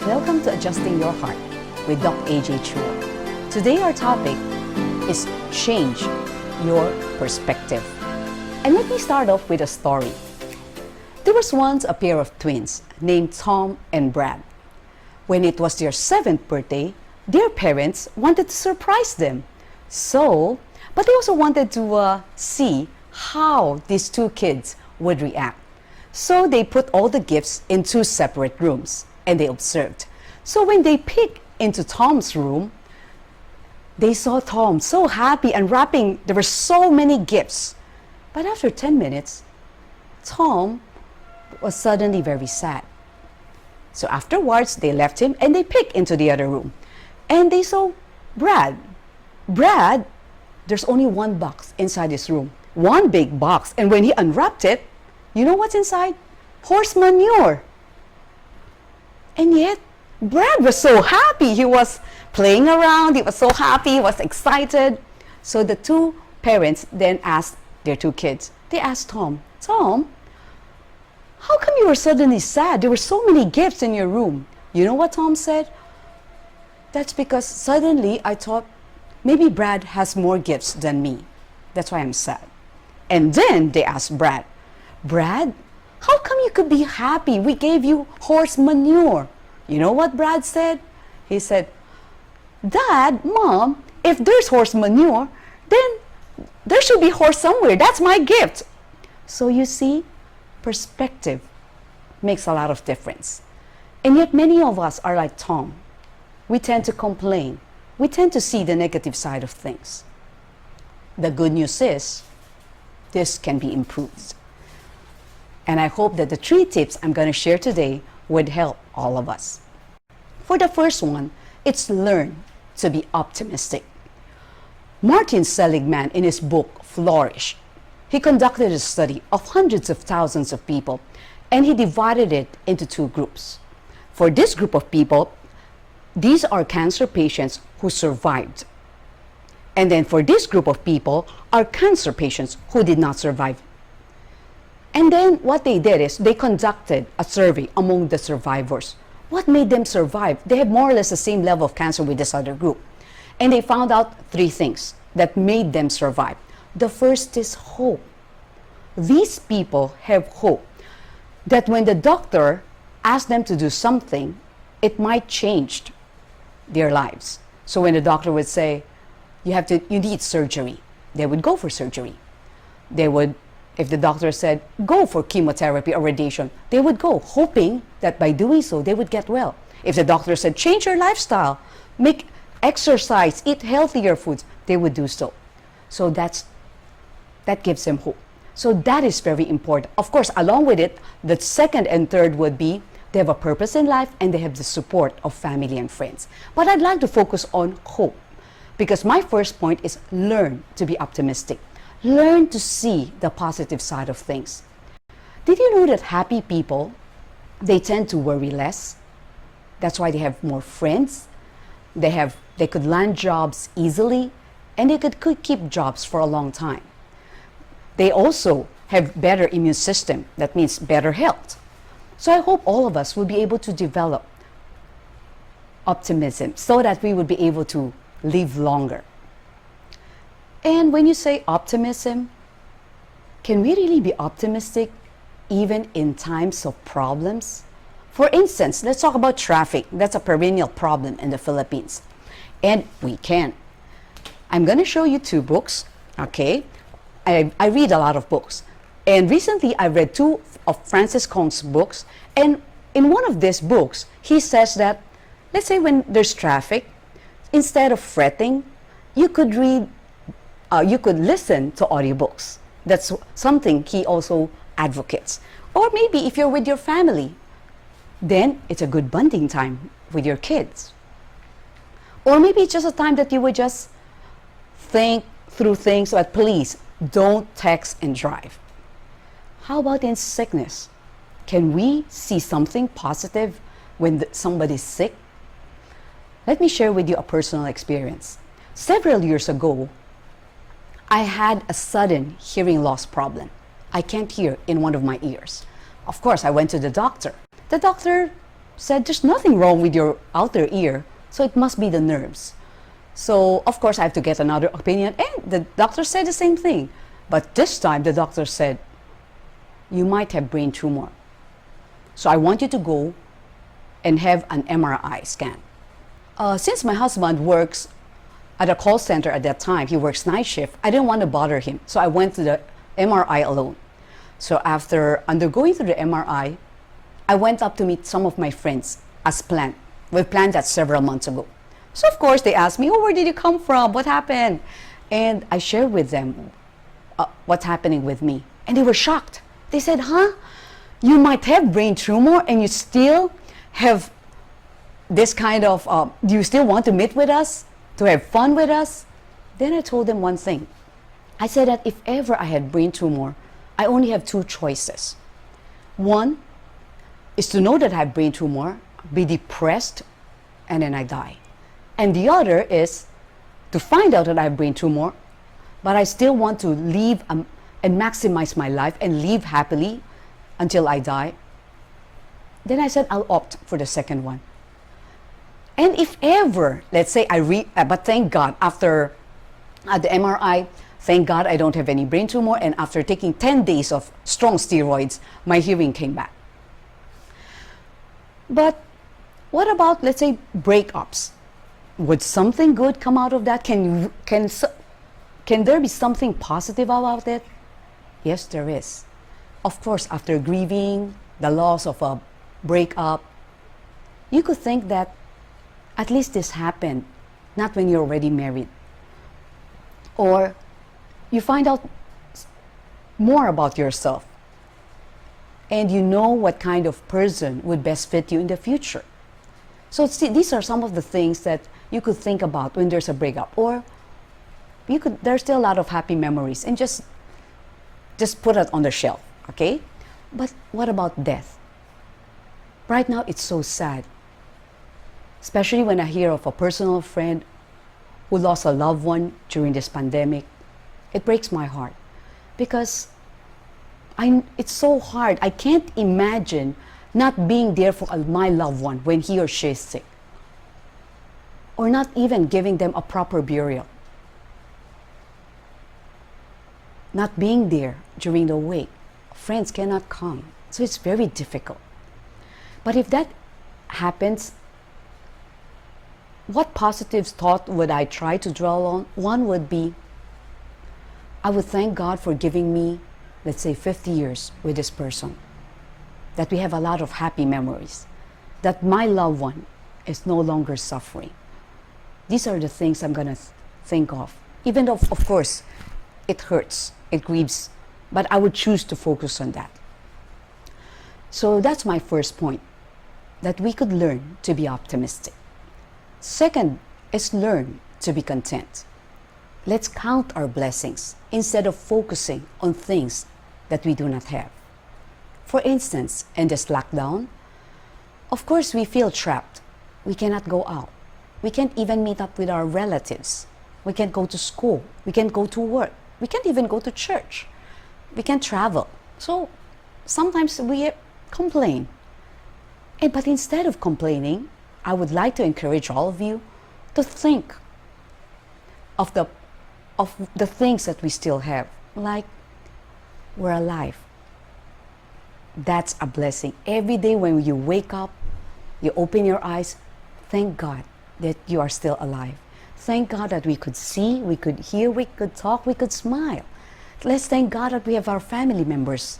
Welcome to Adjusting Your Heart with Dr. AJusting. Today our topic is change your perspective. And let me start off with a story. There was once a pair of twins named Tom and Brad. When it was their 7th birthday, their parents wanted to surprise them. But they also wanted to see how these two kids would react. So they put all the gifts in 2 separate rooms and they observed. So when they peeked into Tom's room, they saw Tom so happy and wrapping. There were so many gifts. But after 10 minutes, Tom was suddenly very sad. So afterwards, they left him and they peeked into the other room. And they saw Brad. Brad, there's only one box inside his room. One big box. And when he unwrapped it, you know what's inside? Horse manure. And yet, Brad was so happy. He was playing around. He was so happy. He was excited. So the 2 parents then asked their 2 kids. They asked Tom, Tom, how come you were suddenly sad? There were so many gifts in your room. You know what Tom said? That's because suddenly I thought maybe Brad has more gifts than me. That's why I'm sad. And then they asked Brad, Brad, how come you could be happy? We gave you horse manure. You know what Brad said? He said, Dad, Mom, if there's horse manure, then there should be horse somewhere. That's my gift. So you see, perspective makes a lot of difference. And yet many of us are like Tom. We tend to complain. We tend to see the negative side of things. The good news is, this can be improved. And I hope that the 3 tips I'm going to share today would help all of us. For the first one, it's learn to be optimistic. Martin Seligman, in his book Flourish, he conducted a study of hundreds of thousands of people and he divided it into 2 groups. For this group of people, these are cancer patients who survived. And then for this group of people are cancer patients who did not survive. And then what they did is they conducted a survey among the survivors. What made them survive? They have more or less the same level of cancer with this other group. And they found out 3 things that made them survive. The first is hope. These people have hope that when the doctor asked them to do something, it might change their lives. So when the doctor would say, you need surgery, they would go for surgery. They would, if the doctor said, go for chemotherapy or radiation, they would go, hoping that by doing so, they would get well. If the doctor said, change your lifestyle, make exercise, eat healthier foods, they would do so. So that gives them hope. So that is very important. Of course, along with it, the second and third would be, they have a purpose in life and they have the support of family and friends. But I'd like to focus on hope, because my first point is learn to be optimistic. Learn to see the positive side of things. Did you know that happy people, they tend to worry less? That's why they have more friends. They could land jobs easily, and they could keep jobs for a long time. They also have better immune system. That means better health. So I hope all of us will be able to develop optimism so that we would be able to live longer. And when you say optimism, can we really be optimistic even in times of problems? For instance, let's talk about traffic. That's a perennial problem in the Philippines. And we can. I'm going to show you 2 books, okay? I read a lot of books. And recently I read 2 of Francis Kong's books. And in one of these books, he says that, let's say when there's traffic, instead of fretting, you could listen to audiobooks. That's something he also advocates. Or maybe if you're with your family, then it's a good bonding time with your kids. Or maybe it's just a time that you would just think through things, but please don't text and drive. How about in sickness? Can we see something positive when somebody's sick? Let me share with you a personal experience. Several years ago, I had a sudden hearing loss problem. I can't hear in one of my ears. Of course, I went to the doctor. The doctor said there's nothing wrong with your outer ear, so it must be the nerves. So of course I have to get another opinion, and the doctor said the same thing. But this time the doctor said, you might have brain tumor. So I want you to go and have an MRI scan. Since my husband works at a call center at that time, he works night shift, I didn't want to bother him. So I went to the MRI alone. So after undergoing through the MRI, I went up to meet some of my friends as planned. We planned that several months ago. So of course they asked me, oh, where did you come from? What happened? And I shared with them what's happening with me. And they were shocked. They said, huh? You might have brain tumor and you still have this kind of, do you still want to meet with us? To have fun with us? Then I told them one thing. I said that if ever I had brain tumor, I only have two choices. One is to know that I have brain tumor, be depressed, and then I die. And the other is to find out that I have brain tumor, but I still want to live and maximize my life and live happily until I die. Then I said I'll opt for the second one. And if ever, let's say but thank God, after the MRI, thank God I don't have any brain tumor, and after taking 10 days of strong steroids, my hearing came back. But what about, let's say, breakups? Would something good come out of that? Can there be something positive about it? Yes, there is. Of course, after grieving the loss of a breakup, you could think that at least this happened, not when you're already married. Or you find out more about yourself and you know what kind of person would best fit you in the future. So see, these are some of the things that you could think about when there's a breakup. Or there's still a lot of happy memories, and just put it on the shelf, okay? But what about death? Right now it's so sad, especially when I hear of a personal friend who lost a loved one during this pandemic. It breaks my heart because it's so hard. I can't imagine not being there for my loved one when he or she is sick, or not even giving them a proper burial, not being there during the wake. Friends cannot come, so it's very difficult. But if that happens, what positive thought would I try to dwell on? One would be, I would thank God for giving me, let's say, 50 years with this person, that we have a lot of happy memories, that my loved one is no longer suffering. These are the things I'm going to think of. Even though, of course, it hurts, it grieves, but I would choose to focus on that. So that's my first point, that we could learn to be optimistic. Second is learn to be content. Let's count our blessings instead of focusing on things that we do not have. For instance, in this lockdown, of course we feel trapped. We cannot go out. We can't even meet up with our relatives. We can't go to school. We can't go to work. We can't even go to church. We can't travel. So sometimes we complain. But instead of complaining, I would like to encourage all of you to think of the things that we still have, like we're alive. That's a blessing. Every day when you wake up, you open your eyes, thank God that you are still alive. Thank God that we could see, we could hear, we could talk, we could smile. Let's thank God that we have our family members,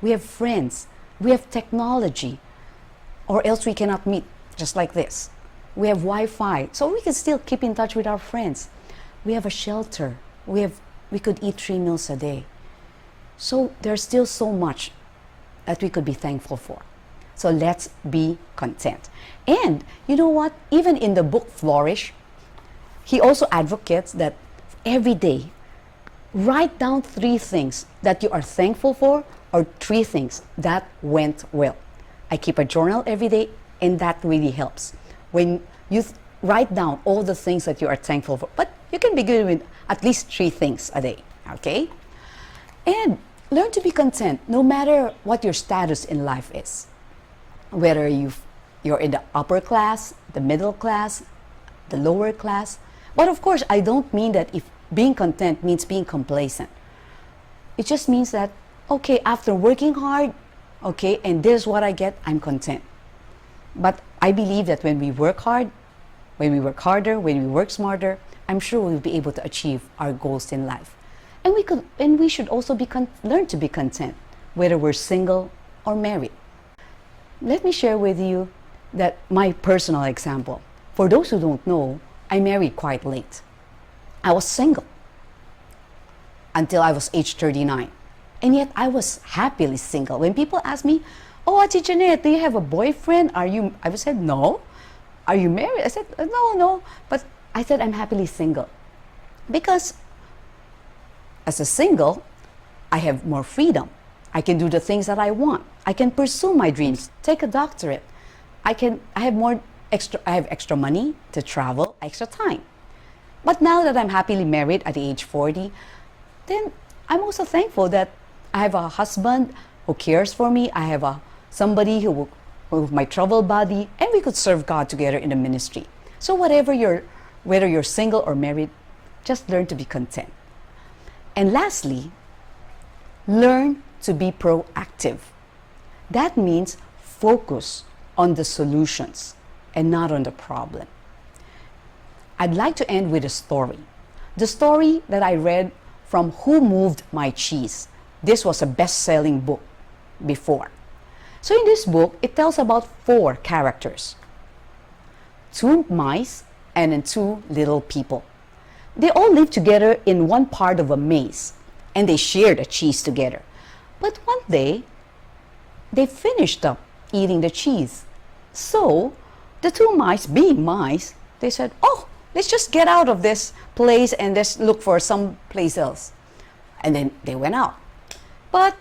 we have friends, we have technology, or else we cannot meet just like this. We have Wi-Fi, so we can still keep in touch with our friends. We have a shelter. We could eat 3 meals a day. So there's still so much that we could be thankful for. So let's be content. And you know what? Even in the book Flourish, he also advocates that every day, write down 3 things that you are thankful for, or 3 things that went well. I keep a journal every day, and that really helps. When you write down all the things that you are thankful for, but you can begin with at least 3 things a day, okay? And learn to be content no matter what your status in life is. Whether you're in the upper class, the middle class, the lower class. But of course, I don't mean that if being content means being complacent. It just means that, okay, after working hard, okay, and this is what I get, I'm content. But I believe that when we work hard, when we work harder, when we work smarter, I'm sure we'll be able to achieve our goals in life. And we should also learn to be content, whether we're single or married. Let me share with you that my personal example. For those who don't know, I married quite late. I was single until I was age 39. And yet I was happily single. When people ask me, "Oh, Ate Jeanette, do you have a boyfriend? I said, no. Are you married? I said, no. But I said I'm happily single. Because as a single, I have more freedom. I can do the things that I want. I can pursue my dreams, take a doctorate. I have extra money to travel, extra time. But now that I'm happily married at the age 40, then I'm also thankful that I have a husband who cares for me. I have somebody who my travel buddy, and we could serve God together in the ministry. So whether you're single or married, just learn to be content. And lastly, learn to be proactive. That means focus on the solutions and not on the problem. I'd like to end with a story. The story that I read from Who Moved My Cheese. This was a best-selling book before. So in this book, it tells about 4 characters. 2 mice and then 2 little people. They all lived together in one part of a maze, and they shared a cheese together. But one day, they finished up eating the cheese. So the 2 mice, being mice, they said, "Oh, let's just get out of this place and let's look for some place else." And then they went out. But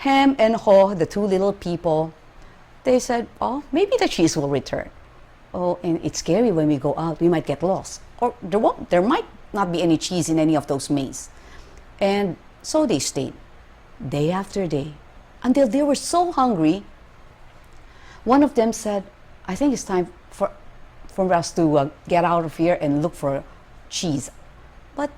Ham and Haw, the 2 little people, they said, "Oh, maybe the cheese will return. Oh, and it's scary when we go out, we might get lost. Or there might not be any cheese in any of those mazes." And so they stayed, day after day, until they were so hungry. One of them said, "I think it's time for us to get out of here and look for cheese." But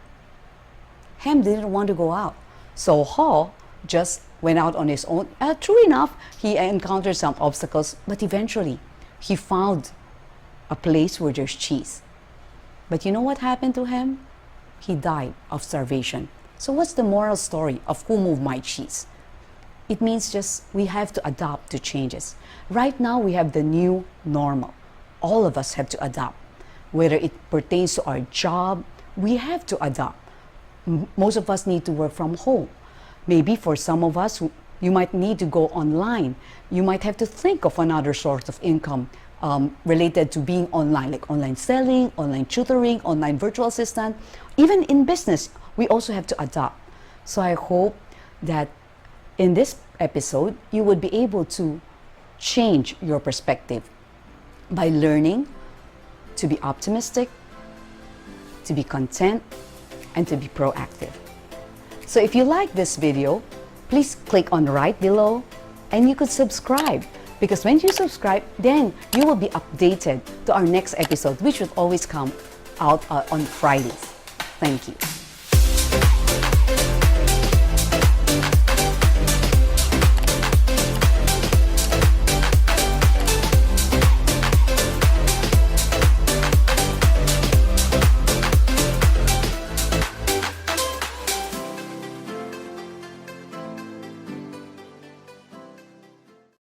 Ham didn't want to go out. So Haw just went out on his own. True enough, he encountered some obstacles, but eventually he found a place where there's cheese. But you know what happened to him? He died of starvation. So what's the moral story of Who Moved My Cheese? It means just we have to adapt to changes. Right now we have the new normal. All of us have to adapt. Whether it pertains to our job, we have to adapt. Most of us need to work from home. Maybe for some of us, you might need to go online. You might have to think of another source of income related to being online, like online selling, online tutoring, online virtual assistant. Even in business, we also have to adapt. So I hope that in this episode, you would be able to change your perspective by learning to be optimistic, to be content, and to be proactive. So if you like this video, please click on right below and you could subscribe, because when you subscribe, then you will be updated to our next episode, which will always come out on Fridays. Thank you.